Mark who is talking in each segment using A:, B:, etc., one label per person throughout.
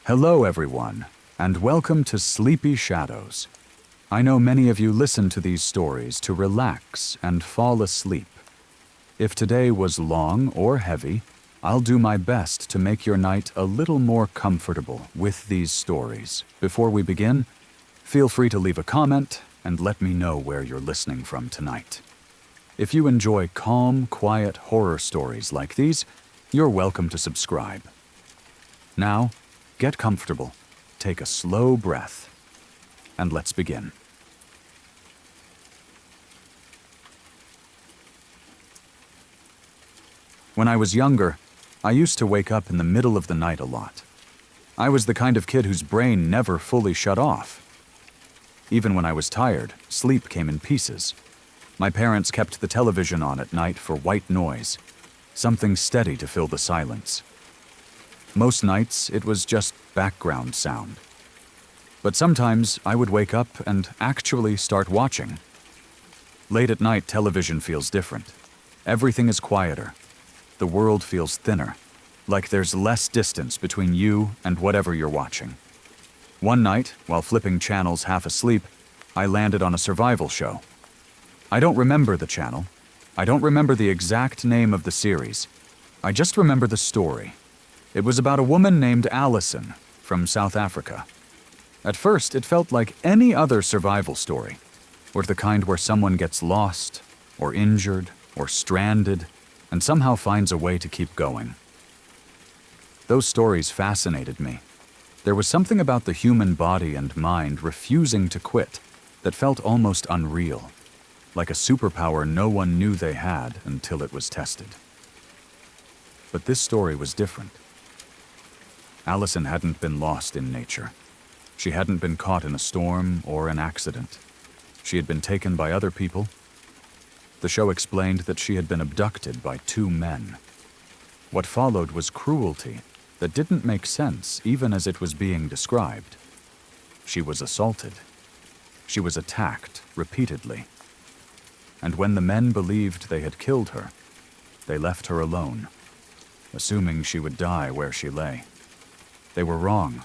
A: Hello, everyone, and welcome to Sleepy Shadows. I know many of you listen to these stories to relax and fall asleep. If today was long or heavy, I'll do my best to make your night a little more comfortable with these stories. Before we begin, feel free to leave a comment and let me know where you're listening from tonight. If you enjoy calm, quiet horror stories like these, you're welcome to subscribe. Now, get comfortable, take a slow breath, and let's begin. When I was younger, I used to wake up in the middle of the night a lot. I was the kind of kid whose brain never fully shut off. Even when I was tired, sleep came in pieces. My parents kept the television on at night for white noise, something steady to fill the silence. Most nights, it was just background sound. But sometimes I would wake up and actually start watching. Late at night, television feels different. Everything is quieter. The world feels thinner, like there's less distance between you and whatever you're watching. One night, while flipping channels half asleep, I landed on a survival show. I don't remember the channel. I don't remember the exact name of the series. I just remember the story. It was about a woman named Allison from South Africa. At first, it felt like any other survival story, or the kind where someone gets lost, or injured, or stranded, and somehow finds a way to keep going. Those stories fascinated me. There was something about the human body and mind refusing to quit that felt almost unreal, like a superpower no one knew they had until it was tested. But this story was different. Allison hadn't been lost in nature. She hadn't been caught in a storm or an accident. She had been taken by other people. The show explained that she had been abducted by two men. What followed was cruelty that didn't make sense even as it was being described. She was assaulted. She was attacked repeatedly. And when the men believed they had killed her, they left her alone, assuming she would die where she lay. They were wrong.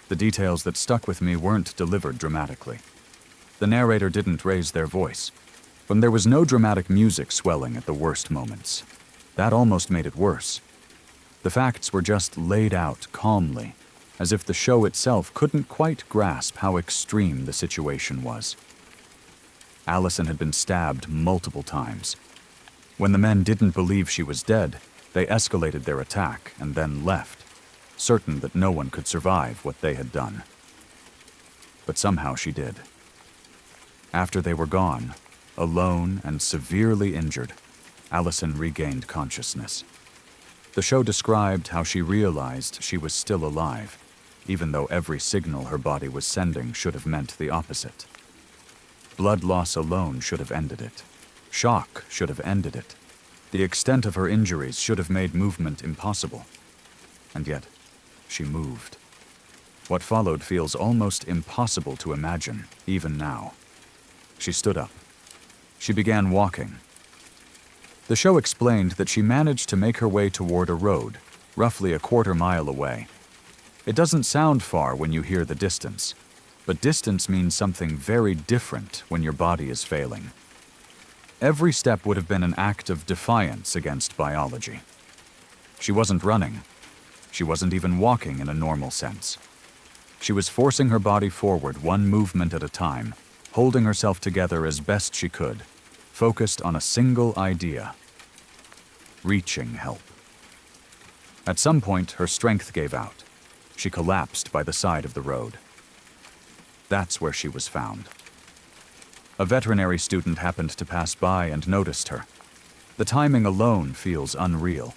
A: The details that stuck with me weren't delivered dramatically. The narrator didn't raise their voice. When there was no dramatic music swelling at the worst moments, that almost made it worse. The facts were just laid out calmly, as if the show itself couldn't quite grasp how extreme the situation was. Allison had been stabbed multiple times. When the men didn't believe she was dead, they escalated their attack and then left, certain that no one could survive what they had done. But somehow she did. After they were gone, alone and severely injured, Allison regained consciousness. The show described how she realized she was still alive, even though every signal her body was sending should have meant the opposite. Blood loss alone should have ended it. Shock should have ended it. The extent of her injuries should have made movement impossible. And yet, she moved. What followed feels almost impossible to imagine, even now. She stood up. She began walking. The show explained that she managed to make her way toward a road, roughly a quarter-mile away. It doesn't sound far when you hear the distance, but distance means something very different when your body is failing. Every step would have been an act of defiance against biology. She wasn't running. She wasn't even walking in a normal sense. She was forcing her body forward one movement at a time, holding herself together as best she could, focused on a single idea: reaching help. At some point, her strength gave out. She collapsed by the side of the road. That's where she was found. A veterinary student happened to pass by and noticed her. The timing alone feels unreal.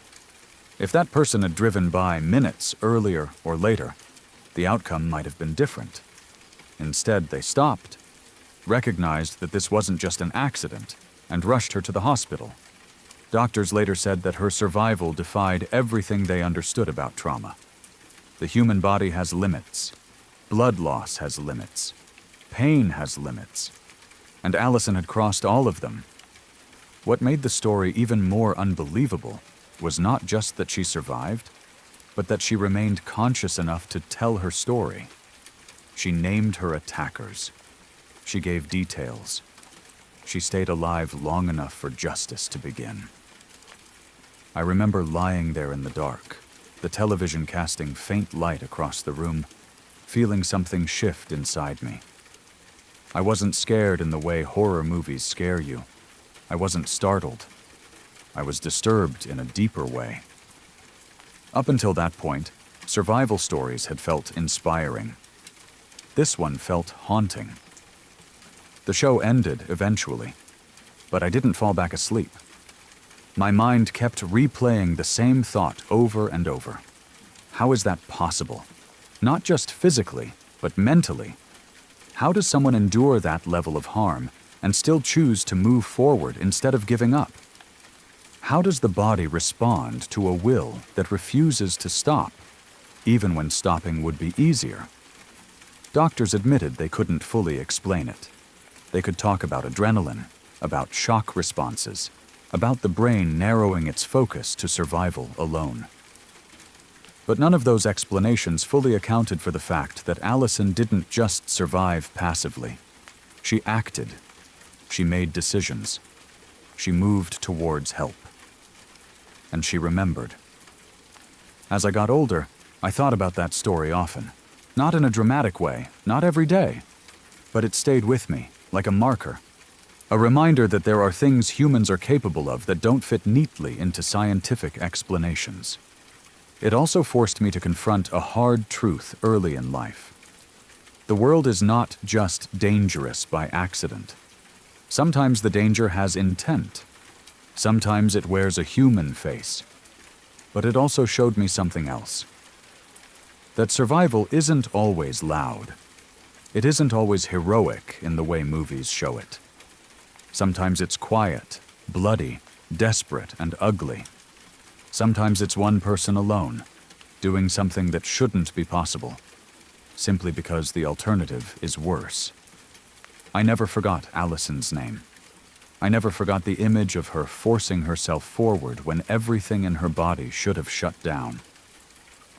A: If that person had driven by minutes earlier or later, the outcome might have been different. Instead, they stopped, recognized that this wasn't just an accident, and rushed her to the hospital. Doctors later said that her survival defied everything they understood about trauma. The human body has limits. Blood loss has limits. Pain has limits. And Allison had crossed all of them. What made the story even more unbelievable was not just that she survived, but that she remained conscious enough to tell her story. She named her attackers. She gave details. She stayed alive long enough for justice to begin. I remember lying there in the dark, the television casting faint light across the room, feeling something shift inside me. I wasn't scared in the way horror movies scare you. I wasn't startled. I was disturbed in a deeper way. Up until that point, survival stories had felt inspiring. This one felt haunting. The show ended eventually, but I didn't fall back asleep. My mind kept replaying the same thought over and over. How is that possible? Not just physically, but mentally. How does someone endure that level of harm and still choose to move forward instead of giving up? How does the body respond to a will that refuses to stop, even when stopping would be easier? Doctors admitted they couldn't fully explain it. They could talk about adrenaline, about shock responses, about the brain narrowing its focus to survival alone. But none of those explanations fully accounted for the fact that Allison didn't just survive passively. She acted. She made decisions. She moved towards help. And she remembered. As I got older, I thought about that story often. Not in a dramatic way, not every day. But it stayed with me, like a marker. A reminder that there are things humans are capable of that don't fit neatly into scientific explanations. It also forced me to confront a hard truth early in life. The world is not just dangerous by accident. Sometimes the danger has intent. Sometimes it wears a human face. But it also showed me something else. That survival isn't always loud. It isn't always heroic in the way movies show it. Sometimes it's quiet, bloody, desperate, and ugly. Sometimes it's one person alone, doing something that shouldn't be possible, simply because the alternative is worse. I never forgot Allison's name. I never forgot the image of her forcing herself forward when everything in her body should have shut down.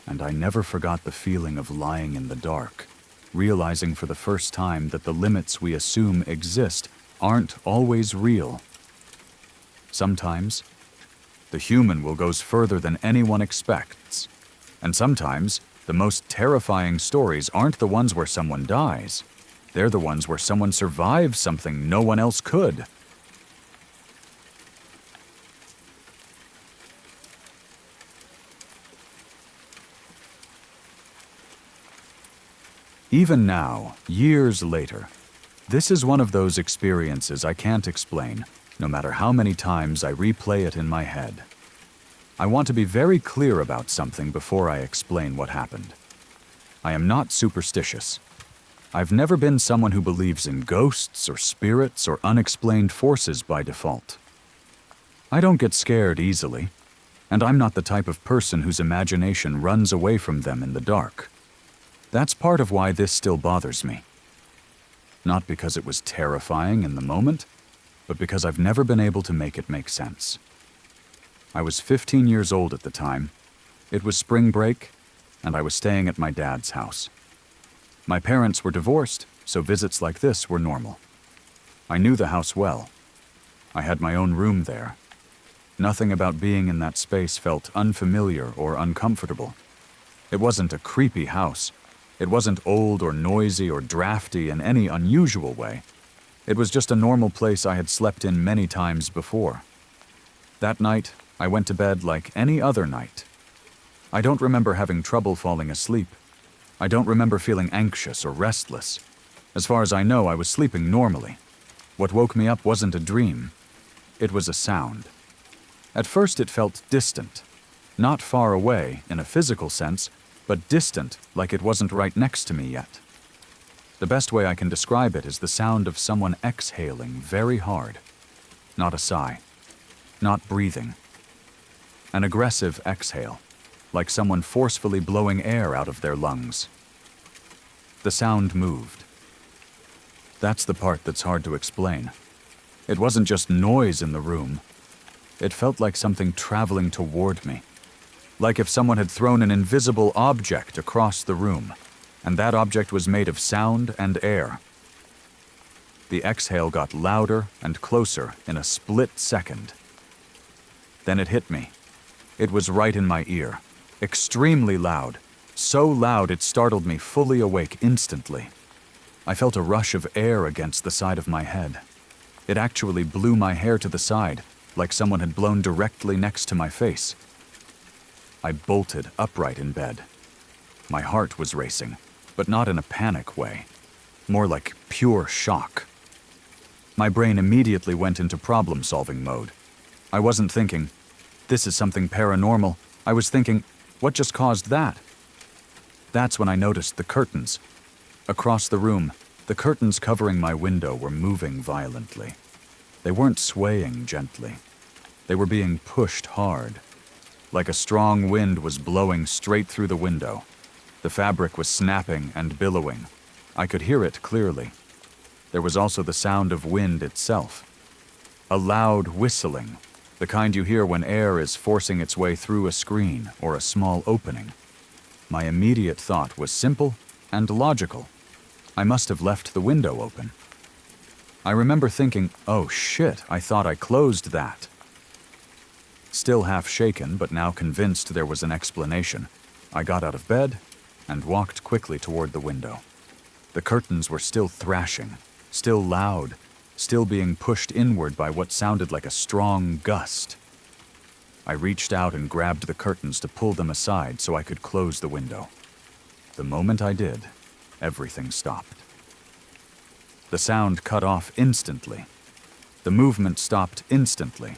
A: And I never forgot the feeling of lying in the dark, realizing for the first time that the limits we assume exist aren't always real. Sometimes, the human will go further than anyone expects. And sometimes, the most terrifying stories aren't the ones where someone dies. They're the ones where someone survives something no one else could. Even now, years later, this is one of those experiences I can't explain, no matter how many times I replay it in my head. I want to be very clear about something before I explain what happened. I am not superstitious. I've never been someone who believes in ghosts or spirits or unexplained forces by default. I don't get scared easily, and I'm not the type of person whose imagination runs away from them in the dark. That's part of why this still bothers me. Not because it was terrifying in the moment, but because I've never been able to make it make sense. I was 15 years old at the time. It was spring break, and I was staying at my dad's house. My parents were divorced, so visits like this were normal. I knew the house well. I had my own room there. Nothing about being in that space felt unfamiliar or uncomfortable. It wasn't a creepy house. It wasn't old or noisy or drafty in any unusual way. It was just a normal place I had slept in many times before. That night, I went to bed like any other night. I don't remember having trouble falling asleep. I don't remember feeling anxious or restless. As far as I know, I was sleeping normally. What woke me up wasn't a dream. It was a sound. At first it felt distant. Not far away in a physical sense, but distant like it wasn't right next to me yet. The best way I can describe it is the sound of someone exhaling very hard. Not a sigh. Not breathing. An aggressive exhale, like someone forcefully blowing air out of their lungs. The sound moved. That's the part that's hard to explain. It wasn't just noise in the room. It felt like something traveling toward me. like if someone had thrown an invisible object across the room, and that object was made of sound and air. The exhale got louder and closer in a split second. Then it hit me. It was right in my ear, extremely loud, so loud it startled me fully awake instantly. I felt a rush of air against the side of my head. It actually blew my hair to the side, like someone had blown directly next to my face. I bolted upright in bed. My heart was racing, but not in a panic way, more like pure shock. My brain immediately went into problem-solving mode. I wasn't thinking, this is something paranormal. I was thinking, what just caused that? That's when I noticed the curtains. Across the room, the curtains covering my window were moving violently. They weren't swaying gently. They were being pushed hard. Like a strong wind was blowing straight through the window. The fabric was snapping and billowing. I could hear it clearly. There was also the sound of wind itself. A loud whistling, the kind you hear when air is forcing its way through a screen or a small opening. My immediate thought was simple and logical. I must have left the window open. I remember thinking, oh shit, I thought I closed that. Still half shaken, but now convinced there was an explanation, I got out of bed and walked quickly toward the window. The curtains were still thrashing, still loud, still being pushed inward by what sounded like a strong gust. I reached out and grabbed the curtains to pull them aside so I could close the window. The moment I did, everything stopped. The sound cut off instantly. The movement stopped instantly.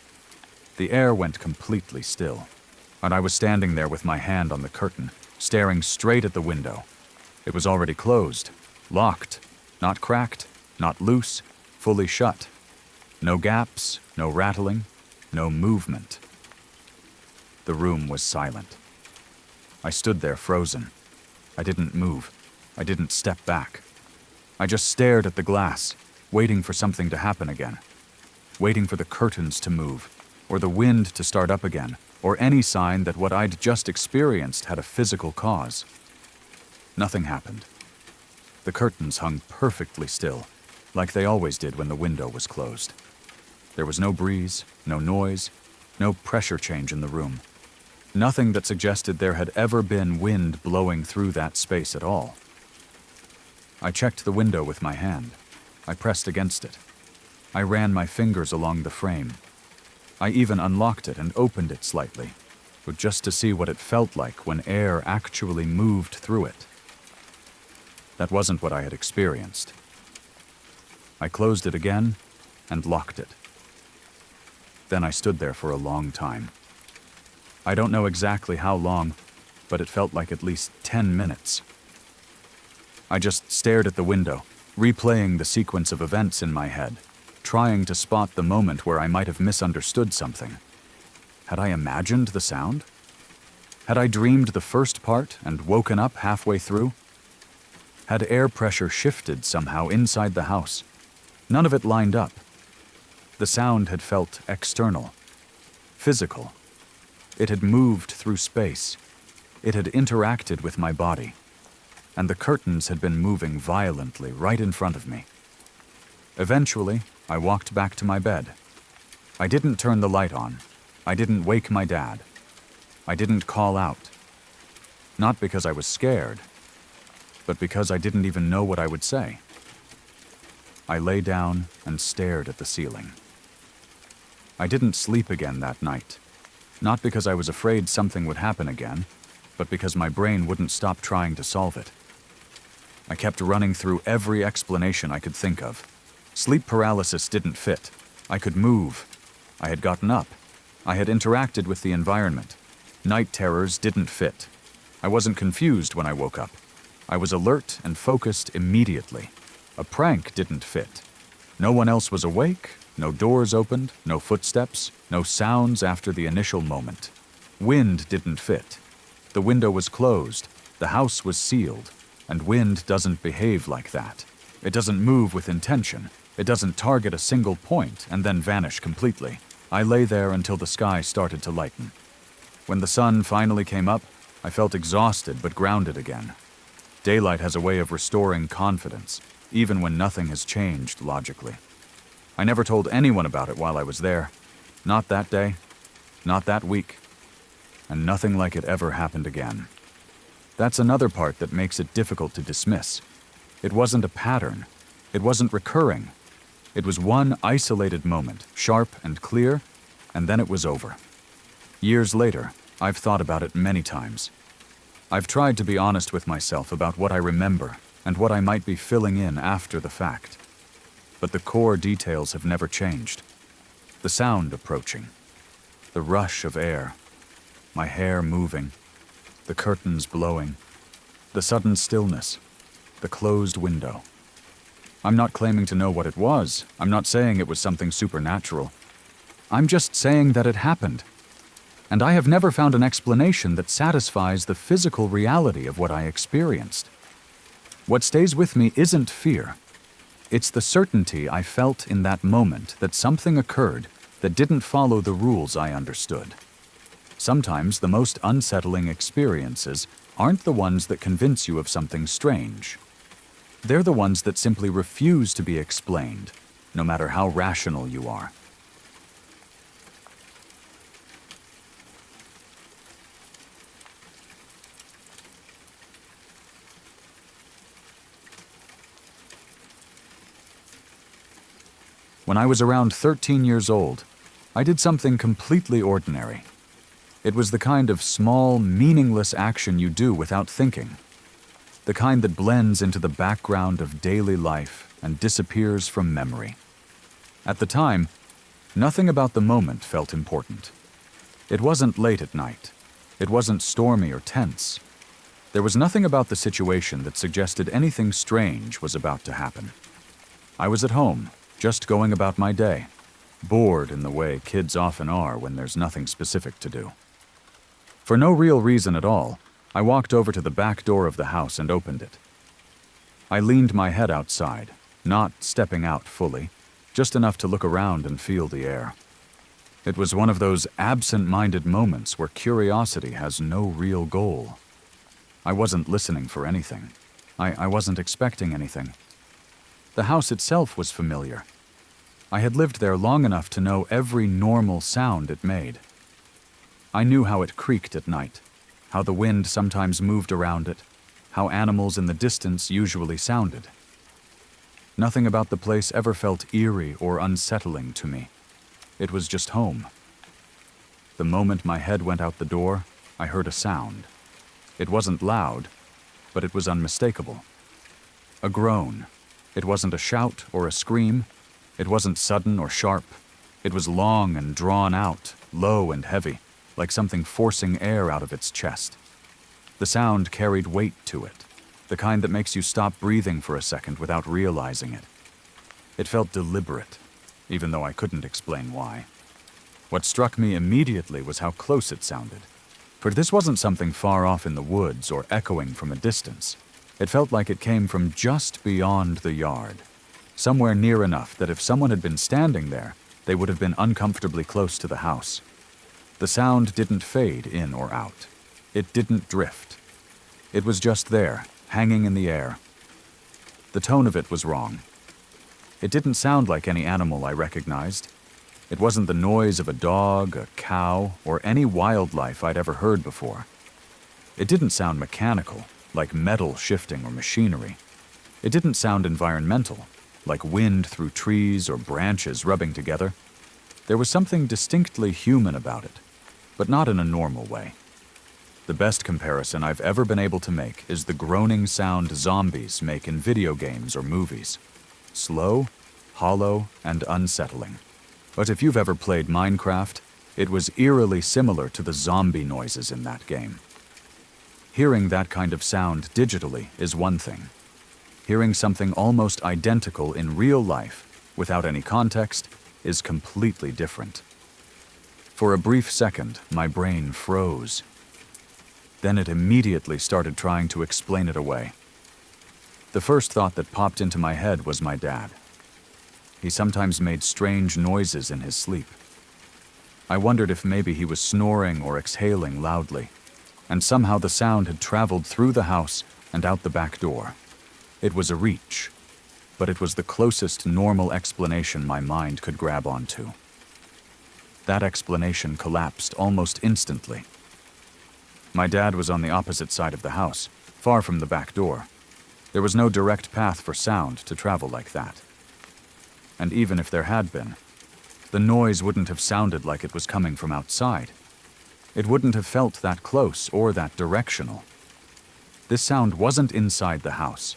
A: The air went completely still, and I was standing there with my hand on the curtain, staring straight at the window. It was already closed, locked, not cracked, not loose, fully shut. No gaps, no rattling, no movement. The room was silent. I stood there frozen. I didn't move. I didn't step back. I just stared at the glass, waiting for something to happen again. Waiting for the curtains to move, or the wind to start up again, or any sign that what I'd just experienced had a physical cause. Nothing happened. The curtains hung perfectly still, like they always did when the window was closed. There was no breeze, no noise, no pressure change in the room. Nothing that suggested there had ever been wind blowing through that space at all. I checked the window with my hand. I pressed against it. I ran my fingers along the frame. I even unlocked it and opened it slightly, but just to see what it felt like when air actually moved through it. That wasn't what I had experienced. I closed it again and locked it. Then I stood there for a long time. I don't know exactly how long, but it felt like at least 10 minutes. I just stared at the window, replaying the sequence of events in my head, trying to spot the moment where I might have misunderstood something. Had I imagined the sound? Had I dreamed the first part and woken up halfway through? Had air pressure shifted somehow inside the house? None of it lined up. The sound had felt external, physical. It had moved through space. It had interacted with my body. And the curtains had been moving violently right in front of me. Eventually, I walked back to my bed. I didn't turn the light on. I didn't wake my dad. I didn't call out. Not because I was scared, but because I didn't even know what I would say. I lay down and stared at the ceiling. I didn't sleep again that night, not because I was afraid something would happen again, but because my brain wouldn't stop trying to solve it. I kept running through every explanation I could think of. Sleep paralysis didn't fit. I could move. I had gotten up. I had interacted with the environment. Night terrors didn't fit. I wasn't confused when I woke up. I was alert and focused immediately. A prank didn't fit. No one else was awake, no doors opened, no footsteps, no sounds after the initial moment. Wind didn't fit. The window was closed, the house was sealed, and wind doesn't behave like that. It doesn't move with intention. It doesn't target a single point and then vanish completely. I lay there until the sky started to lighten. When the sun finally came up, I felt exhausted but grounded again. Daylight has a way of restoring confidence, even when nothing has changed logically. I never told anyone about it while I was there. Not that day, not that week, and nothing like it ever happened again. That's another part that makes it difficult to dismiss. It wasn't a pattern. It wasn't recurring. It was one isolated moment, sharp and clear, and then it was over. Years later, I've thought about it many times. I've tried to be honest with myself about what I remember and what I might be filling in after the fact. But the core details have never changed. The sound approaching, the rush of air, my hair moving, the curtains blowing, the sudden stillness, the closed window. I'm not claiming to know what it was. I'm not saying it was something supernatural. I'm just saying that it happened. And I have never found an explanation that satisfies the physical reality of what I experienced. What stays with me isn't fear. It's the certainty I felt in that moment that something occurred that didn't follow the rules I understood. Sometimes the most unsettling experiences aren't the ones that convince you of something strange. They're the ones that simply refuse to be explained, no matter how rational you are. When I was around 13 years old, I did something completely ordinary. It was the kind of small, meaningless action you do without thinking. The kind that blends into the background of daily life and disappears from memory. At the time, nothing about the moment felt important. It wasn't late at night. It wasn't stormy or tense. There was nothing about the situation that suggested anything strange was about to happen. I was at home, just going about my day, bored in the way kids often are when there's nothing specific to do. For no real reason at all, I walked over to the back door of the house and opened it. I leaned my head outside, not stepping out fully, just enough to look around and feel the air. It was one of those absent-minded moments where curiosity has no real goal. I wasn't listening for anything. I wasn't expecting anything. The house itself was familiar. I had lived there long enough to know every normal sound it made. I knew how it creaked at night, how the wind sometimes moved around it, how animals in the distance usually sounded. Nothing about the place ever felt eerie or unsettling to me. It was just home. The moment my head went out the door, I heard a sound. It wasn't loud, but it was unmistakable. A groan. It wasn't a shout or a scream. It wasn't sudden or sharp. It was long and drawn out, low and heavy, like something forcing air out of its chest. The sound carried weight to it, the kind that makes you stop breathing for a second without realizing it. It felt deliberate, even though I couldn't explain why. What struck me immediately was how close it sounded. For this wasn't something far off in the woods or echoing from a distance. It felt like it came from just beyond the yard, somewhere near enough that if someone had been standing there, they would have been uncomfortably close to the house. The sound didn't fade in or out. It didn't drift. It was just there, hanging in the air. The tone of it was wrong. It didn't sound like any animal I recognized. It wasn't the noise of a dog, a cow, or any wildlife I'd ever heard before. It didn't sound mechanical, like metal shifting or machinery. It didn't sound environmental, like wind through trees or branches rubbing together. There was something distinctly human about it, but not in a normal way. The best comparison I've ever been able to make is the groaning sound zombies make in video games or movies. Slow, hollow, and unsettling. But if you've ever played Minecraft, it was eerily similar to the zombie noises in that game. Hearing that kind of sound digitally is one thing. Hearing something almost identical in real life, without any context, is completely different. For a brief second, my brain froze. Then it immediately started trying to explain it away. The first thought that popped into my head was my dad. He sometimes made strange noises in his sleep. I wondered if maybe he was snoring or exhaling loudly, and somehow the sound had traveled through the house and out the back door. It was a reach, but it was the closest normal explanation my mind could grab onto. That explanation collapsed almost instantly. My dad was on the opposite side of the house, far from the back door. There was no direct path for sound to travel like that. And even if there had been, the noise wouldn't have sounded like it was coming from outside. It wouldn't have felt that close or that directional. This sound wasn't inside the house.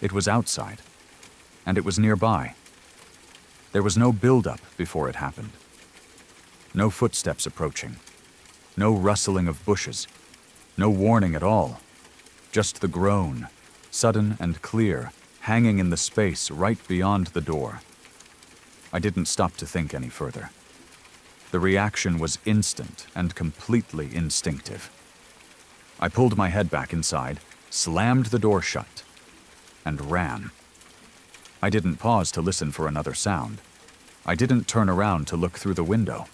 A: It was outside, and it was nearby. There was no build-up before it happened. No footsteps approaching. No rustling of bushes. No warning at all. Just the groan, sudden and clear, hanging in the space right beyond the door. I didn't stop to think any further. The reaction was instant and completely instinctive. I pulled my head back inside, slammed the door shut, and ran. I didn't pause to listen for another sound. I didn't turn around to look through the window.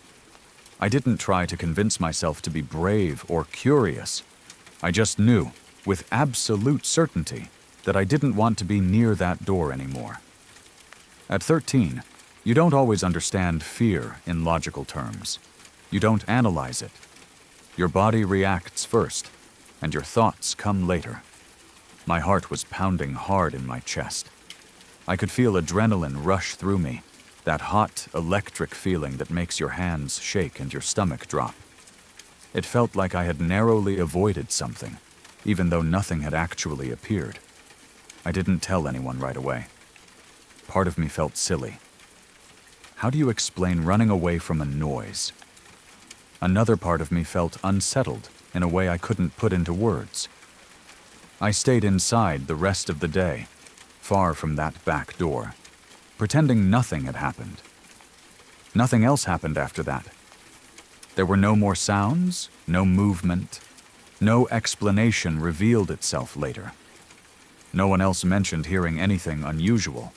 A: I didn't try to convince myself to be brave or curious. I just knew, with absolute certainty, that I didn't want to be near that door anymore. At 13, you don't always understand fear in logical terms. You don't analyze it. Your body reacts first, and your thoughts come later. My heart was pounding hard in my chest. I could feel adrenaline rush through me, that hot, electric feeling that makes your hands shake and your stomach drop. It felt like I had narrowly avoided something, even though nothing had actually appeared. I didn't tell anyone right away. Part of me felt silly. How do you explain running away from a noise? Another part of me felt unsettled in a way I couldn't put into words. I stayed inside the rest of the day, far from that back door, pretending nothing had happened. Nothing else happened after that. There were no more sounds, no movement, no explanation revealed itself later. No one else mentioned hearing anything unusual.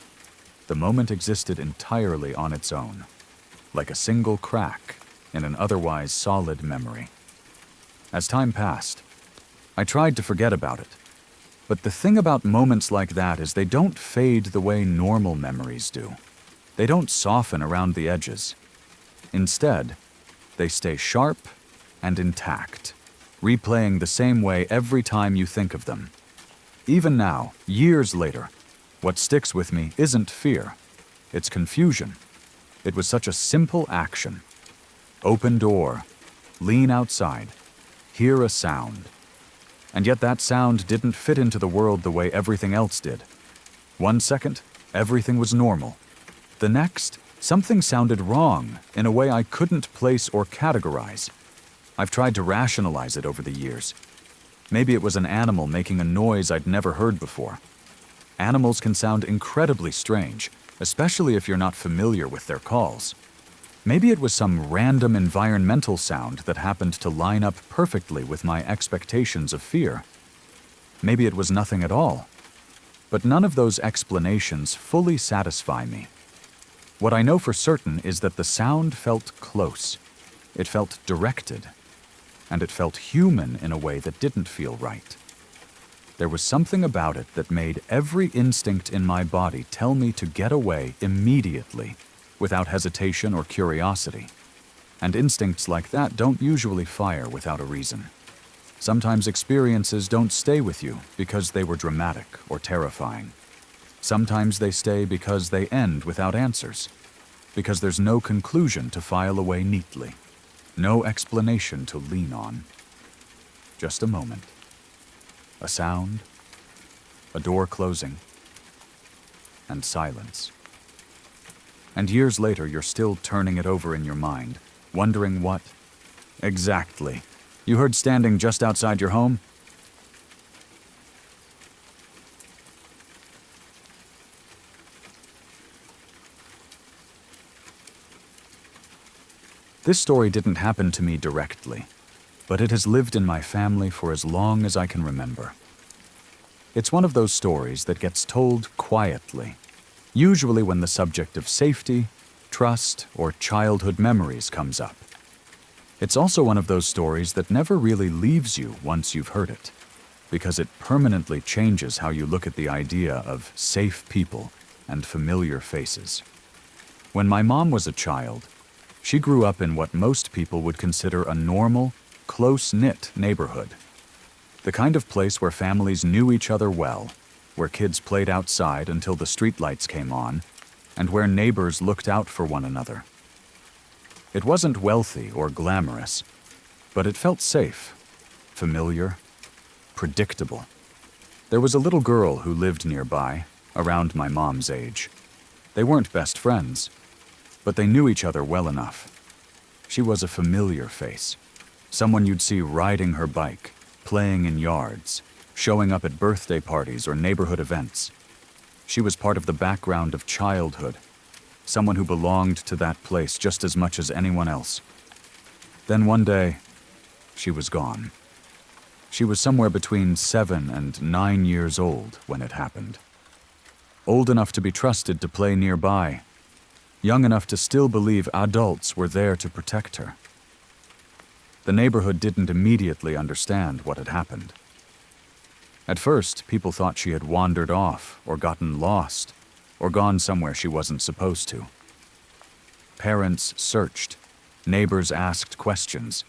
A: The moment existed entirely on its own, like a single crack in an otherwise solid memory. As time passed, I tried to forget about it. But the thing about moments like that is they don't fade the way normal memories do. They don't soften around the edges. Instead, they stay sharp and intact, replaying the same way every time you think of them. Even now, years later, what sticks with me isn't fear, it's confusion. It was such a simple action. Open door, lean outside, hear a sound. And yet that sound didn't fit into the world the way everything else did. 1 second, everything was normal. The next, something sounded wrong in a way I couldn't place or categorize. I've tried to rationalize it over the years. Maybe it was an animal making a noise I'd never heard before. Animals can sound incredibly strange, especially if you're not familiar with their calls. Maybe it was some random environmental sound that happened to line up perfectly with my expectations of fear. Maybe it was nothing at all. But none of those explanations fully satisfy me. What I know for certain is that the sound felt close. It felt directed. And it felt human in a way that didn't feel right. There was something about it that made every instinct in my body tell me to get away immediately, without hesitation or curiosity. And instincts like that don't usually fire without a reason. Sometimes experiences don't stay with you because they were dramatic or terrifying. Sometimes they stay because they end without answers, because there's no conclusion to file away neatly, no explanation to lean on. Just a moment. A sound, a door closing, and silence. And years later, you're still turning it over in your mind, wondering what exactly you heard standing just outside your home. This story didn't happen to me directly, but it has lived in my family for as long as I can remember. It's one of those stories that gets told quietly, usually when the subject of safety, trust, or childhood memories comes up. It's also one of those stories that never really leaves you once you've heard it, because it permanently changes how you look at the idea of safe people and familiar faces. When my mom was a child, she grew up in what most people would consider a normal, close-knit neighborhood. The kind of place where families knew each other well, where kids played outside until the streetlights came on, and where neighbors looked out for one another. It wasn't wealthy or glamorous, but it felt safe, familiar, predictable. There was a little girl who lived nearby, around my mom's age. They weren't best friends, but they knew each other well enough. She was a familiar face, someone you'd see riding her bike, playing in yards, showing up at birthday parties or neighborhood events. She was part of the background of childhood, someone who belonged to that place just as much as anyone else. Then one day, she was gone. She was somewhere between 7 and 9 years old when it happened. Old enough to be trusted to play nearby, young enough to still believe adults were there to protect her. The neighborhood didn't immediately understand what had happened. At first, people thought she had wandered off or gotten lost or gone somewhere she wasn't supposed to. Parents searched. Neighbors asked questions.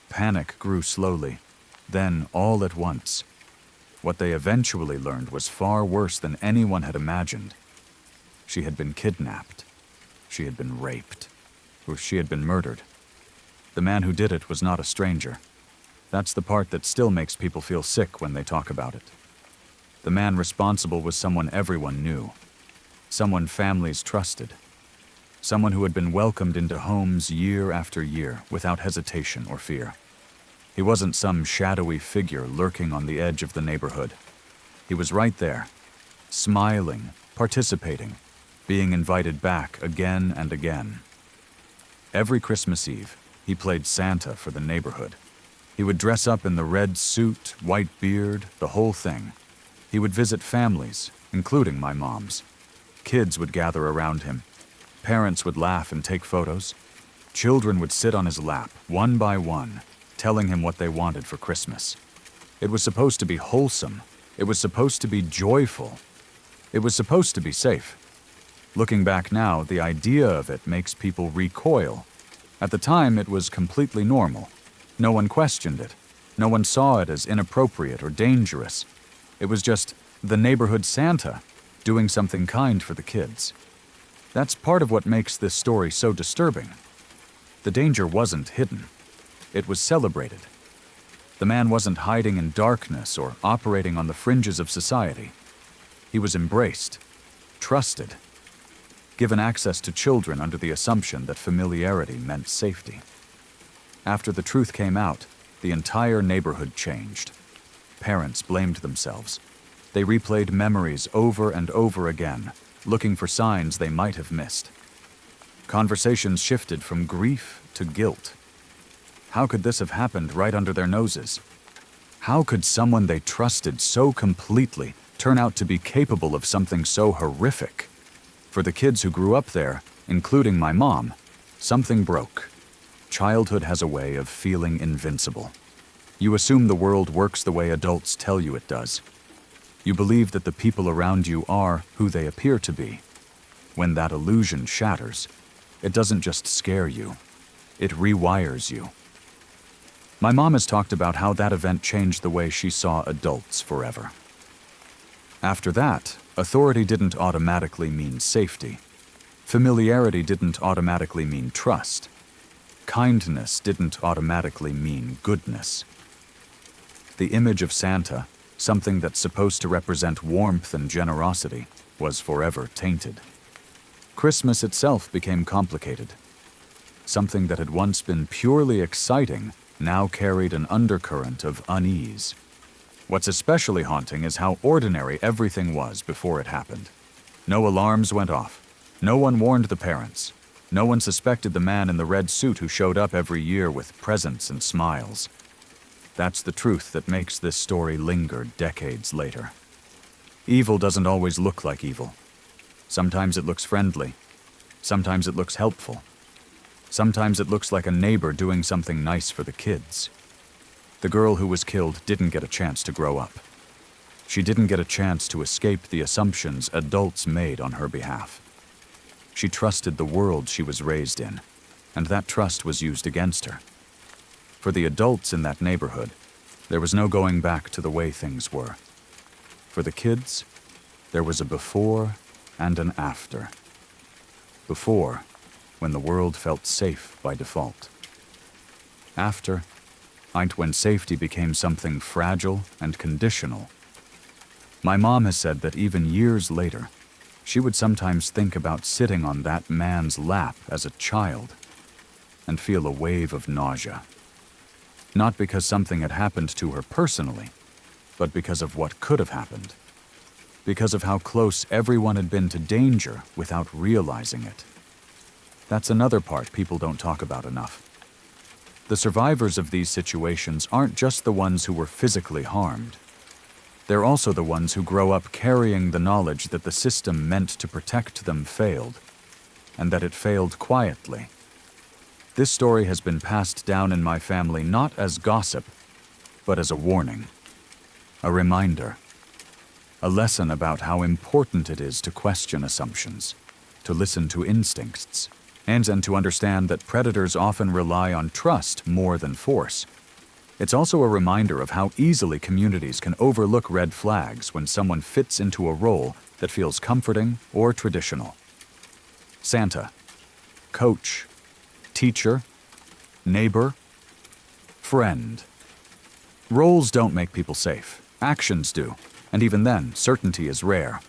A: Panic grew slowly. Then, all at once, what they eventually learned was far worse than anyone had imagined. She had been kidnapped. She had been raped. Or she had been murdered. The man who did it was not a stranger. That's the part that still makes people feel sick when they talk about it. The man responsible was someone everyone knew. Someone families trusted. Someone who had been welcomed into homes year after year without hesitation or fear. He wasn't some shadowy figure lurking on the edge of the neighborhood. He was right there, smiling, participating, being invited back again and again. Every Christmas Eve, he played Santa for the neighborhood. He would dress up in the red suit, white beard, the whole thing. He would visit families, including my mom's. Kids would gather around him. Parents would laugh and take photos. Children would sit on his lap, one by one, telling him what they wanted for Christmas. It was supposed to be wholesome. It was supposed to be joyful. It was supposed to be safe. Looking back now, the idea of it makes people recoil. At the time, it was completely normal. No one questioned it. No one saw it as inappropriate or dangerous. It was just the neighborhood Santa doing something kind for the kids. That's part of what makes this story so disturbing. The danger wasn't hidden. It was celebrated. The man wasn't hiding in darkness or operating on the fringes of society. He was embraced, trusted, given access to children under the assumption that familiarity meant safety. After the truth came out, the entire neighborhood changed. Parents blamed themselves. They replayed memories over and over again, looking for signs they might have missed. Conversations shifted from grief to guilt. How could this have happened right under their noses? How could someone they trusted so completely turn out to be capable of something so horrific? For the kids who grew up there, including my mom, something broke. Childhood has a way of feeling invincible. You assume the world works the way adults tell you it does. You believe that the people around you are who they appear to be. When that illusion shatters, it doesn't just scare you, it rewires you. My mom has talked about how that event changed the way she saw adults forever. After that, authority didn't automatically mean safety. Familiarity didn't automatically mean trust. Kindness didn't automatically mean goodness. The image of Santa, something that's supposed to represent warmth and generosity, was forever tainted. Christmas itself became complicated. Something that had once been purely exciting now carried an undercurrent of unease. What's especially haunting is how ordinary everything was before it happened. No alarms went off. No one warned the parents. No one suspected the man in the red suit who showed up every year with presents and smiles. That's the truth that makes this story linger decades later. Evil doesn't always look like evil. Sometimes it looks friendly. Sometimes it looks helpful. Sometimes it looks like a neighbor doing something nice for the kids. The girl who was killed didn't get a chance to grow up. She didn't get a chance to escape the assumptions adults made on her behalf. She trusted the world she was raised in, and that trust was used against her. For the adults in that neighborhood, there was no going back to the way things were. For the kids, there was a before and an after. Before, when the world felt safe by default. After, when safety became something fragile and conditional. My mom has said that even years later, she would sometimes think about sitting on that man's lap as a child and feel a wave of nausea. Not because something had happened to her personally, but because of what could have happened. Because of how close everyone had been to danger without realizing it. That's another part people don't talk about enough. The survivors of these situations aren't just the ones who were physically harmed. They're also the ones who grow up carrying the knowledge that the system meant to protect them failed, and that it failed quietly. This story has been passed down in my family not as gossip, but as a warning, a reminder, a lesson about how important it is to question assumptions, to listen to instincts, and to understand that predators often rely on trust more than force. It's also a reminder of how easily communities can overlook red flags when someone fits into a role that feels comforting or traditional. Santa, coach, teacher, neighbor, friend. Roles don't make people safe. Actions do, and even then, certainty is rare.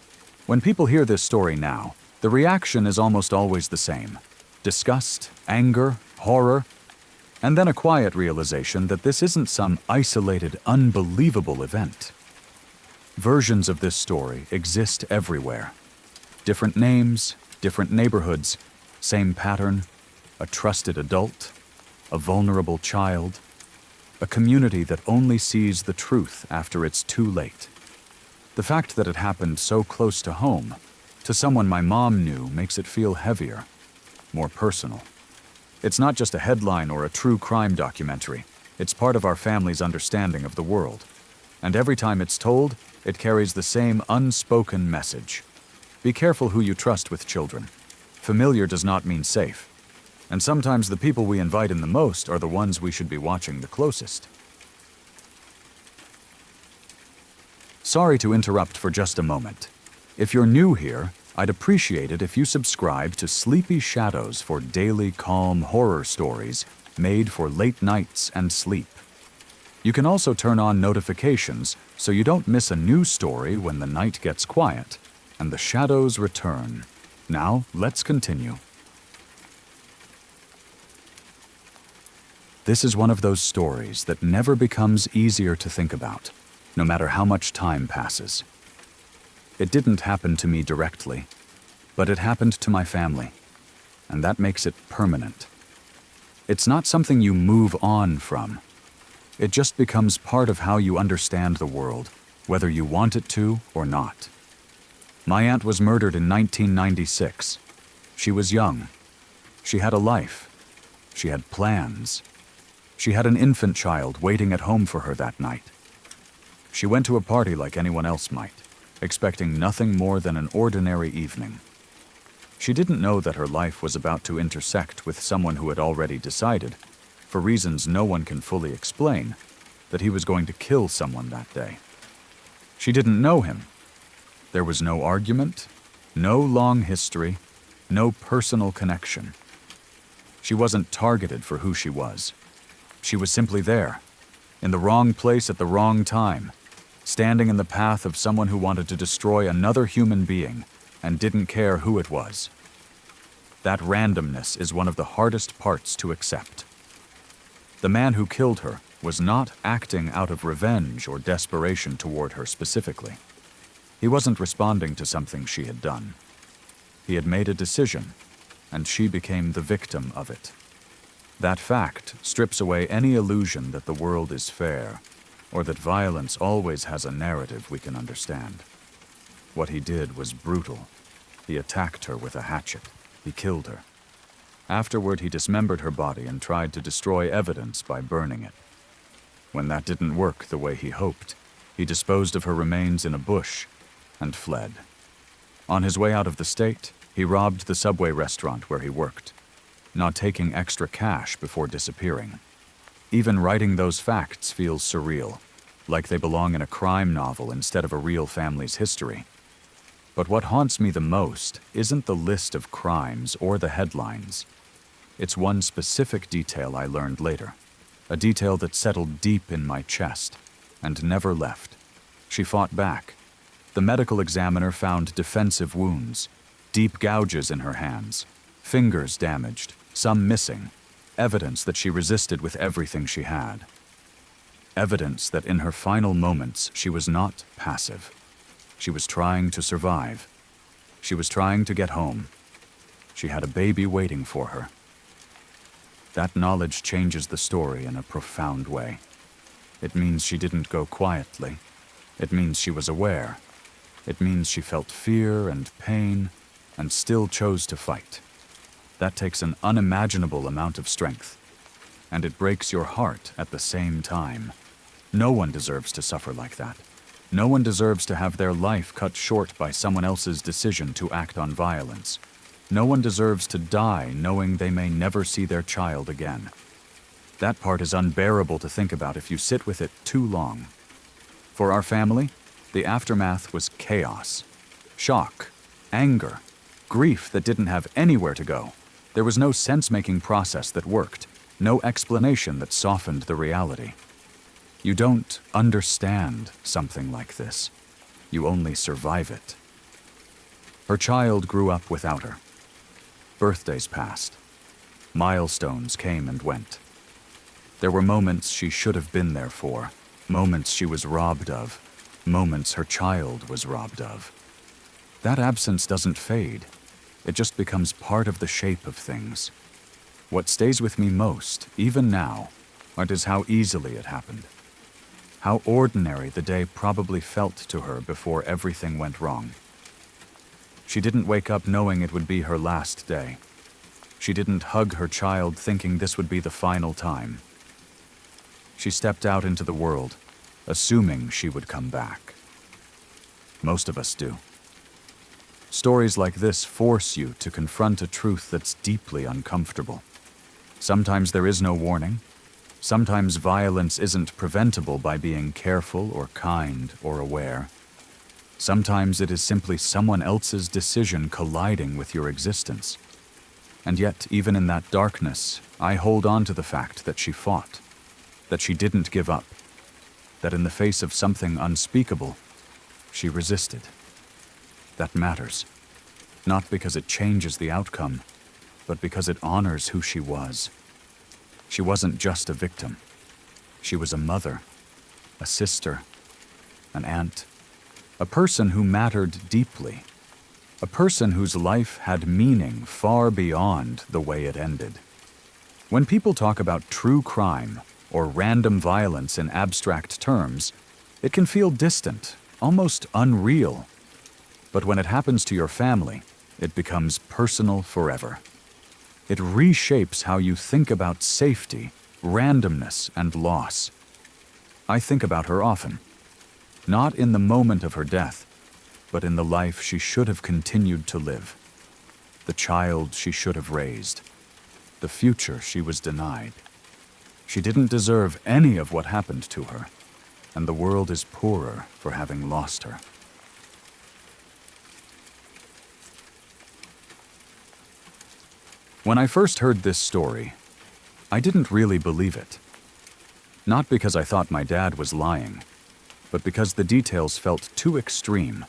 A: When people hear this story now, the reaction is almost always the same. Disgust, anger, horror, and then a quiet realization that this isn't some isolated, unbelievable event. Versions of this story exist everywhere. Different names, different neighborhoods, same pattern, a trusted adult, a vulnerable child, a community that only sees the truth after it's too late. The fact that it happened so close to home, to someone my mom knew, makes it feel heavier, more personal. It's not just a headline or a true crime documentary. It's part of our family's understanding of the world. And every time it's told, it carries the same unspoken message. Be careful who you trust with children. Familiar does not mean safe. And sometimes the people we invite in the most are the ones we should be watching the closest. Sorry to interrupt for just a moment. If you're new here, I'd appreciate it if you subscribe to Sleepy Shadows for daily calm horror stories made for late nights and sleep. You can also turn on notifications so you don't miss a new story when the night gets quiet and the shadows return. Now, let's continue. This is one of those stories that never becomes easier to think about, no matter how much time passes. It didn't happen to me directly, but it happened to my family, and that makes it permanent. It's not something you move on from. It just becomes part of how you understand the world, whether you want it to or not. My aunt was murdered in 1996. She was young. She had a life. She had plans. She had an infant child waiting at home for her that night. She went to a party like anyone else might, expecting nothing more than an ordinary evening. She didn't know that her life was about to intersect with someone who had already decided, for reasons no one can fully explain, that he was going to kill someone that day. She didn't know him. There was no argument, no long history, no personal connection. She wasn't targeted for who she was. She was simply there, in the wrong place at the wrong time, standing in the path of someone who wanted to destroy another human being and didn't care who it was. That randomness is one of the hardest parts to accept. The man who killed her was not acting out of revenge or desperation toward her specifically. He wasn't responding to something she had done. He had made a decision, and she became the victim of it. That fact strips away any illusion that the world is fair, or that violence always has a narrative we can understand. What he did was brutal. He attacked her with a hatchet. He killed her. Afterward, he dismembered her body and tried to destroy evidence by burning it. When that didn't work the way he hoped, he disposed of her remains in a bush and fled. On his way out of the state, he robbed the Subway restaurant where he worked, not taking extra cash before disappearing. Even writing those facts feels surreal, like they belong in a crime novel instead of a real family's history. But what haunts me the most isn't the list of crimes or the headlines. It's one specific detail I learned later, a detail that settled deep in my chest and never left. She fought back. The medical examiner found defensive wounds, deep gouges in her hands, fingers damaged, some missing, evidence that she resisted with everything she had. Evidence that in her final moments she was not passive. She was trying to survive. She was trying to get home. She had a baby waiting for her. That knowledge changes the story in a profound way. It means she didn't go quietly. It means she was aware. It means she felt fear and pain and still chose to fight. That takes an unimaginable amount of strength, and it breaks your heart at the same time. No one deserves to suffer like that. No one deserves to have their life cut short by someone else's decision to act on violence. No one deserves to die knowing they may never see their child again. That part is unbearable to think about if you sit with it too long. For our family, the aftermath was chaos, shock, anger, grief that didn't have anywhere to go. There was no sense-making process that worked, no explanation that softened the reality. You don't understand something like this. You only survive it. Her child grew up without her. Birthdays passed. Milestones came and went. There were moments she should have been there for, moments she was robbed of, moments her child was robbed of. That absence doesn't fade. It just becomes part of the shape of things. What stays with me most, even now, is how easily it happened. How ordinary the day probably felt to her before everything went wrong. She didn't wake up knowing it would be her last day. She didn't hug her child thinking this would be the final time. She stepped out into the world, assuming she would come back. Most of us do. Stories like this force you to confront a truth that's deeply uncomfortable. Sometimes there is no warning. Sometimes violence isn't preventable by being careful or kind or aware. Sometimes it is simply someone else's decision colliding with your existence. And yet, even in that darkness, I hold on to the fact that she fought, that she didn't give up, that in the face of something unspeakable, she resisted. That matters, not because it changes the outcome, but because it honors who she was. She wasn't just a victim. She was a mother, a sister, an aunt, a person who mattered deeply, a person whose life had meaning far beyond the way it ended. When people talk about true crime or random violence in abstract terms, it can feel distant, almost unreal. But when it happens to your family, it becomes personal forever. It reshapes how you think about safety, randomness, and loss. I think about her often, not in the moment of her death, but in the life she should have continued to live, the child she should have raised, the future she was denied. She didn't deserve any of what happened to her, and the world is poorer for having lost her. When I first heard this story, I didn't really believe it. Not because I thought my dad was lying, but because the details felt too extreme,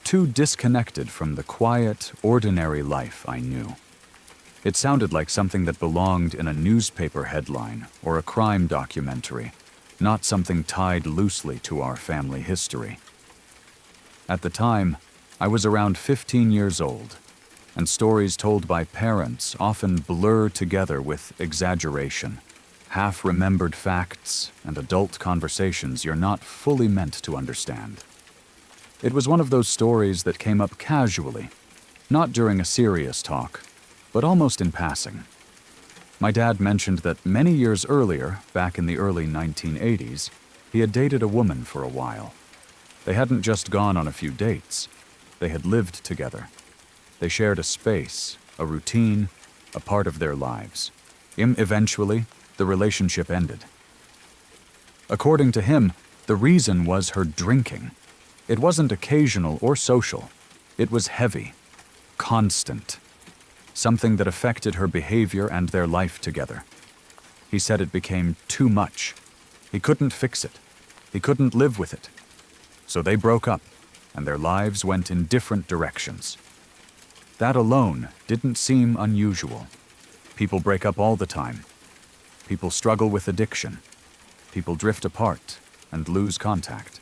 A: too disconnected from the quiet, ordinary life I knew. It sounded like something that belonged in a newspaper headline or a crime documentary, not something tied loosely to our family history. At the time, I was around 15 years old, and stories told by parents often blur together with exaggeration, half-remembered facts, and adult conversations you're not fully meant to understand. It was one of those stories that came up casually, not during a serious talk, but almost in passing. My dad mentioned that many years earlier, back in the early 1980s, he had dated a woman for a while. They hadn't just gone on a few dates. They had lived together. They shared a space, a routine, a part of their lives. Eventually, the relationship ended. According to him, the reason was her drinking. It wasn't occasional or social. It was heavy, constant, something that affected her behavior and their life together. He said it became too much. He couldn't fix it. He couldn't live with it. So they broke up, and their lives went in different directions. That alone didn't seem unusual. People break up all the time. People struggle with addiction. People drift apart and lose contact.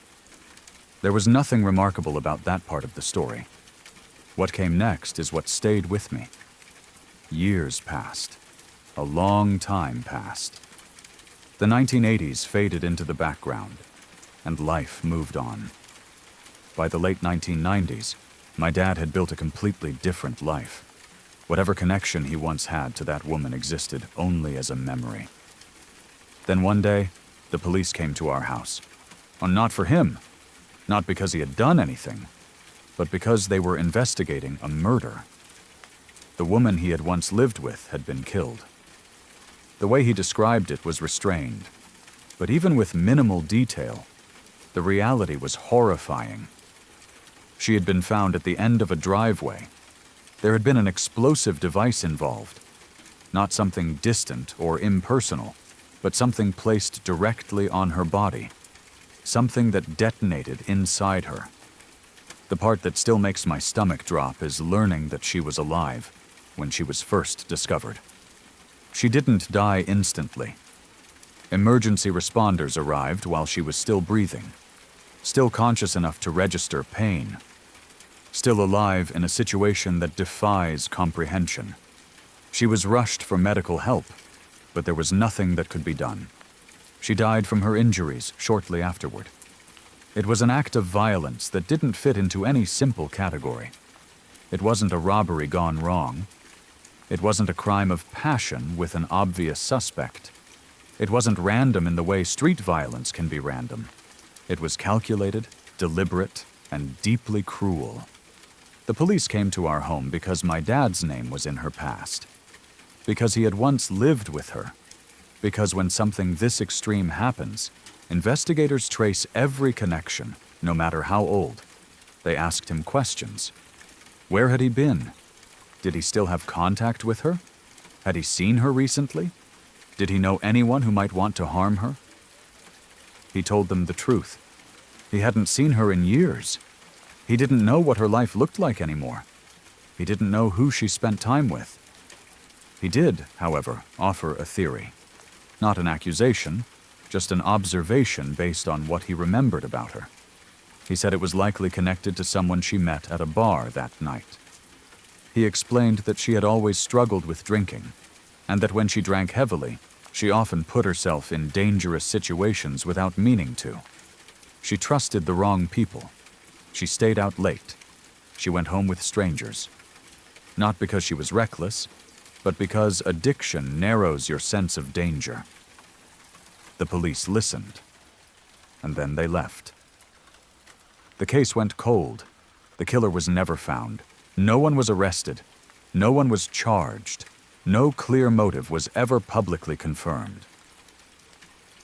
A: There was nothing remarkable about that part of the story. What came next is what stayed with me. Years passed. A long time passed. The 1980s faded into the background, and life moved on. By the late 1990s, my dad had built a completely different life. Whatever connection he once had to that woman existed only as a memory. Then one day, the police came to our house. Not for him, not because he had done anything, but because they were investigating a murder. The woman he had once lived with had been killed. The way he described it was restrained, but even with minimal detail, the reality was horrifying. She had been found at the end of a driveway. There had been an explosive device involved, not something distant or impersonal, but something placed directly on her body, something that detonated inside her. The part that still makes my stomach drop is learning that she was alive when she was first discovered. She didn't die instantly. Emergency responders arrived while she was still breathing, still conscious enough to register pain, still alive in a situation that defies comprehension. She was rushed for medical help, but there was nothing that could be done. She died from her injuries shortly afterward. It was an act of violence that didn't fit into any simple category. It wasn't a robbery gone wrong. It wasn't a crime of passion with an obvious suspect. It wasn't random in the way street violence can be random. It was calculated, deliberate, and deeply cruel. The police came to our home because my dad's name was in her past. Because he had once lived with her. Because when something this extreme happens, investigators trace every connection, no matter how old. They asked him questions. Where had he been? Did he still have contact with her? Had he seen her recently? Did he know anyone who might want to harm her? He told them the truth. He hadn't seen her in years. He didn't know what her life looked like anymore. He didn't know who she spent time with. He did, however, offer a theory. Not an accusation, just an observation based on what he remembered about her. He said it was likely connected to someone she met at a bar that night. He explained that she had always struggled with drinking, and that when she drank heavily, she often put herself in dangerous situations without meaning to. She trusted the wrong people. She stayed out late. She went home with strangers. Not because she was reckless, but because addiction narrows your sense of danger. The police listened, and then they left. The case went cold. The killer was never found. No one was arrested. No one was charged. No clear motive was ever publicly confirmed.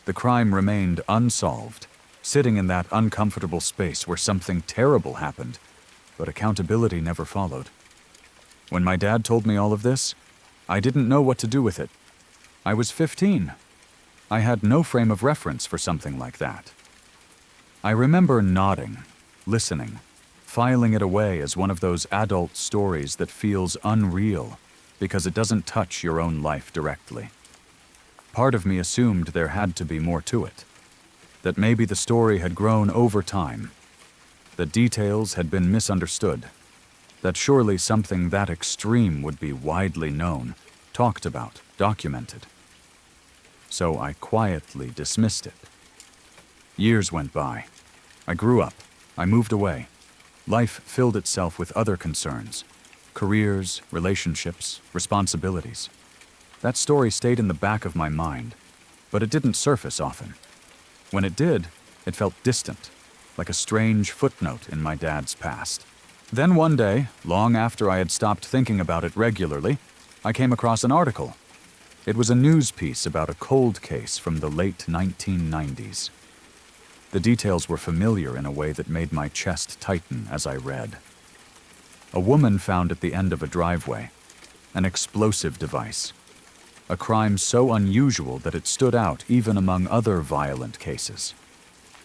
A: The crime remained unsolved, sitting in that uncomfortable space where something terrible happened, but accountability never followed. When my dad told me all of this, I didn't know what to do with it. I was 15. I had no frame of reference for something like that. I remember nodding, listening, filing it away as one of those adult stories that feels unreal because it doesn't touch your own life directly. Part of me assumed there had to be more to it, that maybe the story had grown over time, that details had been misunderstood, that surely something that extreme would be widely known, talked about, documented. So I quietly dismissed it. Years went by. I grew up. I moved away. Life filled itself with other concerns, careers, relationships, responsibilities. That story stayed in the back of my mind, but it didn't surface often. When it did, it felt distant, like a strange footnote in my dad's past. Then one day, long after I had stopped thinking about it regularly, I came across an article. It was a news piece about a cold case from the late 1990s. The details were familiar in a way that made my chest tighten as I read. A woman found at the end of a driveway, an explosive device, a crime so unusual that it stood out even among other violent cases.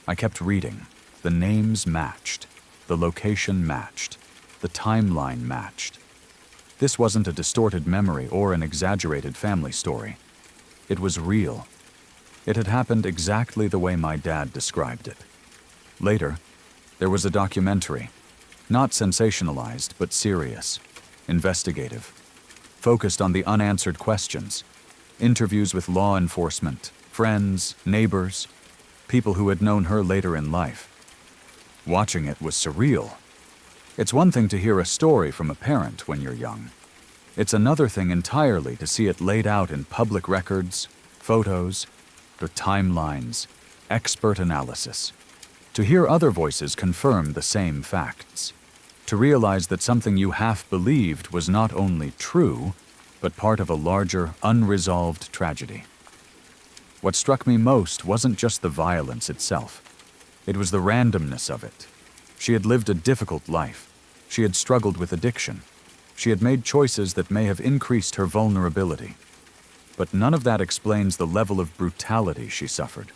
A: I kept reading. The names matched, the location matched, the timeline matched. This wasn't a distorted memory or an exaggerated family story. It was real. It had happened exactly the way my dad described it. Later, there was a documentary, not sensationalized but serious, investigative, focused on the unanswered questions, interviews with law enforcement, friends, neighbors, people who had known her later in life. Watching it was surreal. It's one thing to hear a story from a parent when you're young. It's another thing entirely to see it laid out in public records, photos, the timelines, expert analysis. To hear other voices confirm the same facts. To realize that something you half believed was not only true, but part of a larger, unresolved tragedy. What struck me most wasn't just the violence itself. It was the randomness of it. She had lived a difficult life. She had struggled with addiction. She had made choices that may have increased her vulnerability. But none of that explains the level of brutality she suffered.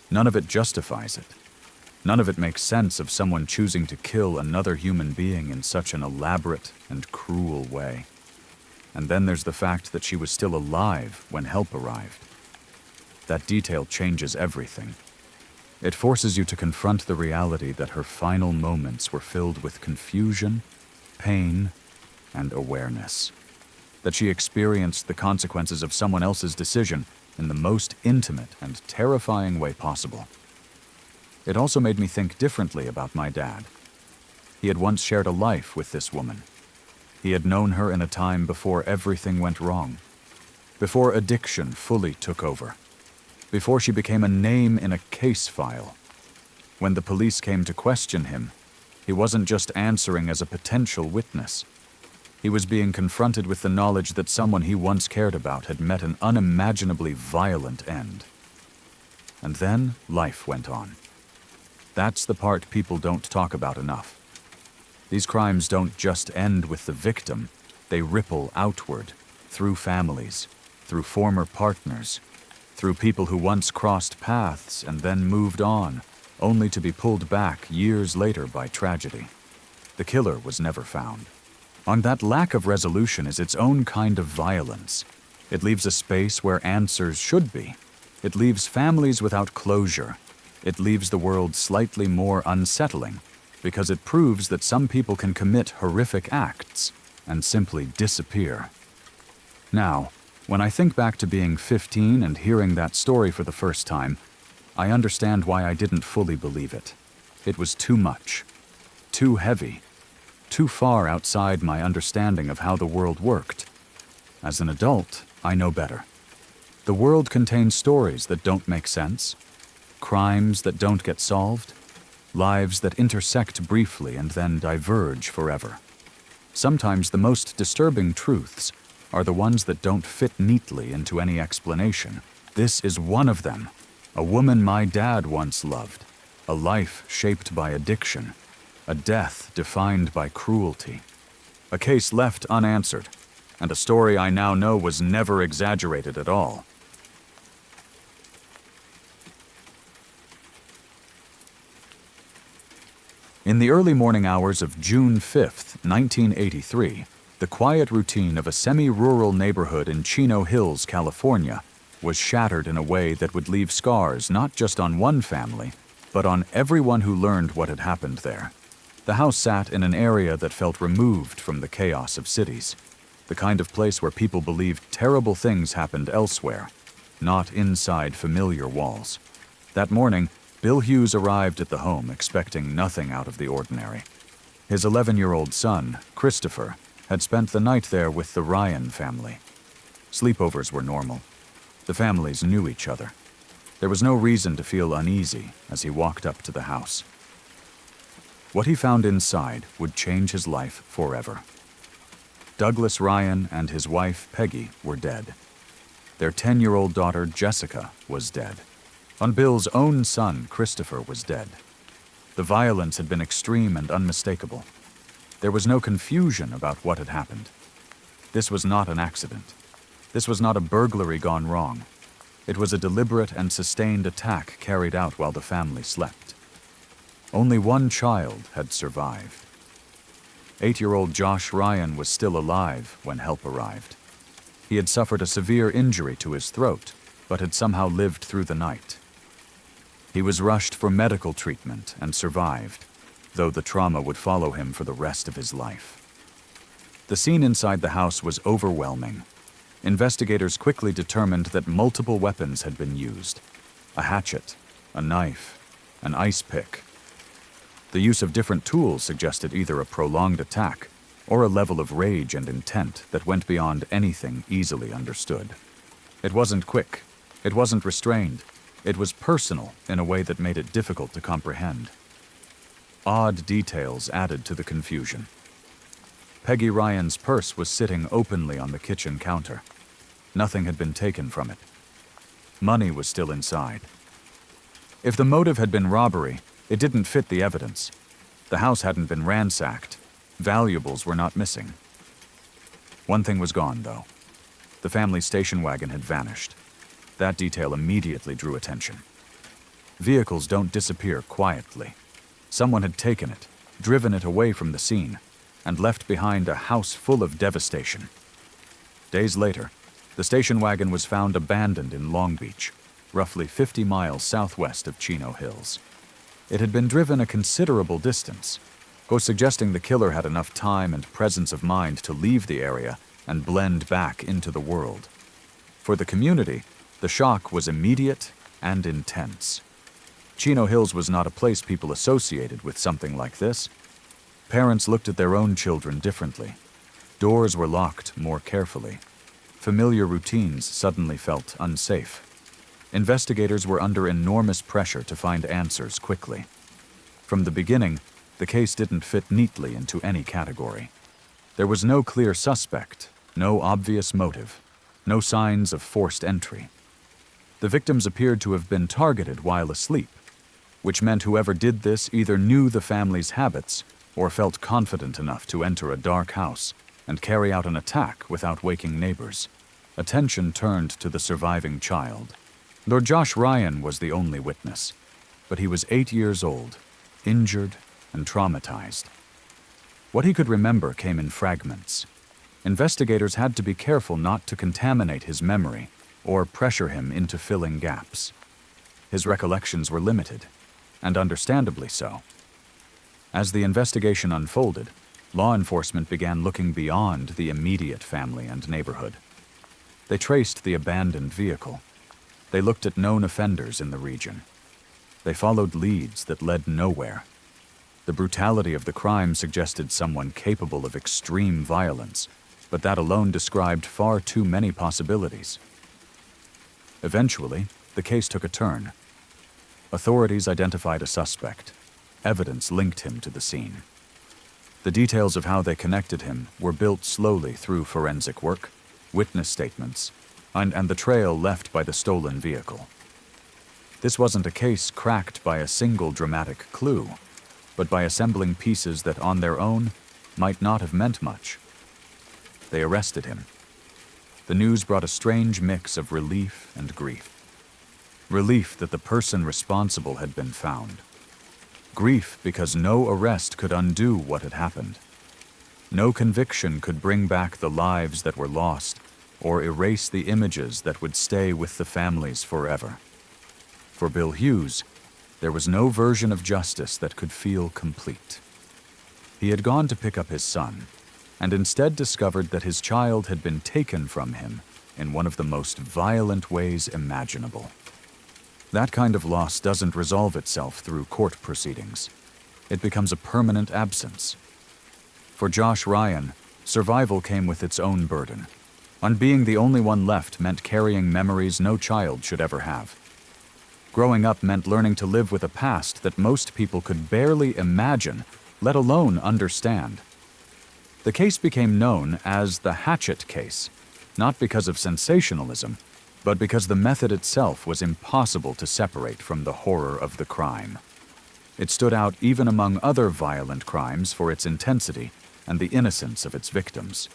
A: None of it justifies it. None of it makes sense of someone choosing to kill another human being in such an elaborate and cruel way. And then there's the fact that she was still alive when help arrived. That detail changes everything. It forces you to confront the reality that her final moments were filled with confusion, pain, and awareness. That she experienced the consequences of someone else's decision in the most intimate and terrifying way possible. It also made me think differently about my dad. He had once shared a life with this woman. He had known her in a time before everything went wrong, before addiction fully took over, before she became a name in a case file. When the police came to question him, he wasn't just answering as a potential witness. He was being confronted with the knowledge that someone he once cared about had met an unimaginably violent end. And then life went on. That's the part people don't talk about enough. These crimes don't just end with the victim, they ripple outward, through families, through former partners, through people who once crossed paths and then moved on, only to be pulled back years later by tragedy. The killer was never found. On that lack of resolution is its own kind of violence. It leaves a space where answers should be. It leaves families without closure. It leaves the world slightly more unsettling, because it proves that some people can commit horrific acts and simply disappear. Now, when I think back to being 15 and hearing that story for the first time, I understand why I didn't fully believe it. It was too much, too heavy, too far outside my understanding of how the world worked. As an adult, I know better. The world contains stories that don't make sense, crimes that don't get solved, lives that intersect briefly and then diverge forever. Sometimes the most disturbing truths are the ones that don't fit neatly into any explanation. This is one of them. A woman my dad once loved, a life shaped by addiction, a death defined by cruelty, a case left unanswered, and a story I now know was never exaggerated at all. In the early morning hours of June 5th, 1983, the quiet routine of a semi-rural neighborhood in Chino Hills, California, was shattered in a way that would leave scars not just on one family, but on everyone who learned what had happened there. The house sat in an area that felt removed from the chaos of cities, the kind of place where people believed terrible things happened elsewhere, not inside familiar walls. That morning, Bill Hughes arrived at the home expecting nothing out of the ordinary. His 11-year-old son, Christopher, had spent the night there with the Ryan family. Sleepovers were normal. The families knew each other. There was no reason to feel uneasy as he walked up to the house. What he found inside would change his life forever. Douglas Ryan and his wife, Peggy, were dead. Their 10-year-old daughter, Jessica, was dead. And Bill's own son, Christopher, was dead. The violence had been extreme and unmistakable. There was no confusion about what had happened. This was not an accident. This was not a burglary gone wrong. It was a deliberate and sustained attack carried out while the family slept. Only one child had survived. 8-year-old Josh Ryan was still alive when help arrived. He had suffered a severe injury to his throat, but had somehow lived through the night. He was rushed for medical treatment and survived, though the trauma would follow him for the rest of his life. The scene inside the house was overwhelming. Investigators quickly determined that multiple weapons had been used: a hatchet, a knife, an ice pick. The use of different tools suggested either a prolonged attack or a level of rage and intent that went beyond anything easily understood. It wasn't quick. It wasn't restrained. It was personal in a way that made it difficult to comprehend. Odd details added to the confusion. Peggy Ryan's purse was sitting openly on the kitchen counter. Nothing had been taken from it. Money was still inside. If the motive had been robbery, it didn't fit the evidence. The house hadn't been ransacked. Valuables were not missing. One thing was gone, though. The family station wagon had vanished. That detail immediately drew attention. Vehicles don't disappear quietly. Someone had taken it, driven it away from the scene, and left behind a house full of devastation. Days later, the station wagon was found abandoned in Long Beach, roughly 50 miles southwest of Chino Hills. It had been driven a considerable distance, suggesting the killer had enough time and presence of mind to leave the area and blend back into the world. For the community, the shock was immediate and intense. Chino Hills was not a place people associated with something like this. Parents looked at their own children differently. Doors were locked more carefully. Familiar routines suddenly felt unsafe. Investigators were under enormous pressure to find answers quickly. From the beginning, the case didn't fit neatly into any category. There was no clear suspect, no obvious motive, no signs of forced entry. The victims appeared to have been targeted while asleep, which meant whoever did this either knew the family's habits or felt confident enough to enter a dark house and carry out an attack without waking neighbors. Attention turned to the surviving child. Lord Josh Ryan was the only witness, but he was 8 years old, injured and traumatized. What he could remember came in fragments. Investigators had to be careful not to contaminate his memory or pressure him into filling gaps. His recollections were limited, and understandably so. As the investigation unfolded, law enforcement began looking beyond the immediate family and neighborhood. They traced the abandoned vehicle. They looked at known offenders in the region. They followed leads that led nowhere. The brutality of the crime suggested someone capable of extreme violence, but that alone described far too many possibilities. Eventually, the case took a turn. Authorities identified a suspect. Evidence linked him to the scene. The details of how they connected him were built slowly through forensic work, witness statements, and the trail left by the stolen vehicle. This wasn't a case cracked by a single dramatic clue, but by assembling pieces that on their own might not have meant much. They arrested him. The news brought a strange mix of relief and grief. Relief that the person responsible had been found. Grief because no arrest could undo what had happened. No conviction could bring back the lives that were lost or erase the images that would stay with the families forever. For Bill Hughes, there was no version of justice that could feel complete. He had gone to pick up his son, and instead discovered that his child had been taken from him in one of the most violent ways imaginable. That kind of loss doesn't resolve itself through court proceedings. It becomes a permanent absence. For Josh Ryan, survival came with its own burden. On being the only one left meant carrying memories no child should ever have. Growing up meant learning to live with a past that most people could barely imagine, let alone understand. The case became known as the Hatchet Case, not because of sensationalism, but because the method itself was impossible to separate from the horror of the crime. It stood out even among other violent crimes for its intensity and the innocence of its victims.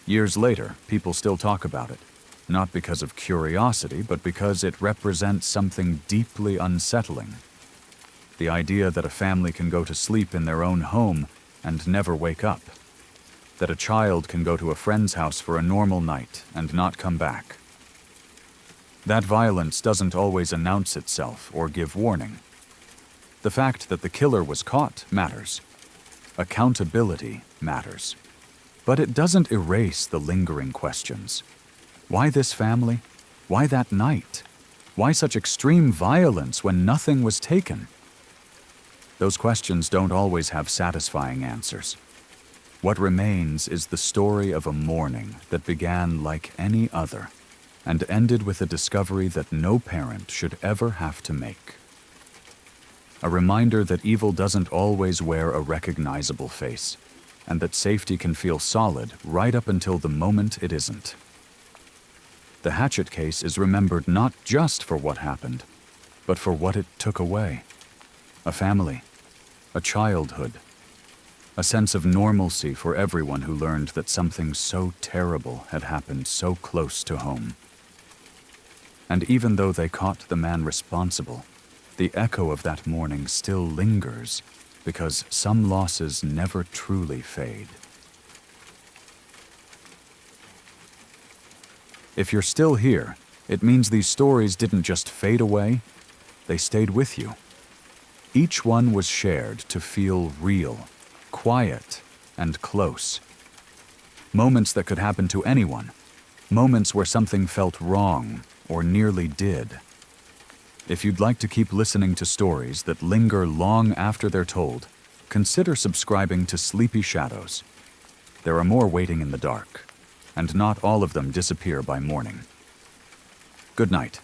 A: Years later, people still talk about it, not because of curiosity, but because it represents something deeply unsettling. The idea that a family can go to sleep in their own home and never wake up. That a child can go to a friend's house for a normal night and not come back. That violence doesn't always announce itself or give warning. The fact that the killer was caught matters. Accountability matters. But it doesn't erase the lingering questions. Why this family? Why that night? Why such extreme violence when nothing was taken? Those questions don't always have satisfying answers. What remains is the story of a morning that began like any other and ended with a discovery that no parent should ever have to make. A reminder that evil doesn't always wear a recognizable face, and that safety can feel solid right up until the moment it isn't. The Hatchet Case is remembered not just for what happened, but for what it took away. A family, a childhood, a sense of normalcy for everyone who learned that something so terrible had happened so close to home. And even though they caught the man responsible, the echo of that morning still lingers because some losses never truly fade. If you're still here, it means these stories didn't just fade away, they stayed with you. Each one was shared to feel real, quiet, and close. Moments that could happen to anyone. Moments where something felt wrong, or nearly did. If you'd like to keep listening to stories that linger long after they're told, consider subscribing to Sleepy Shadows. There are more waiting in the dark, and not all of them disappear by morning. Good night.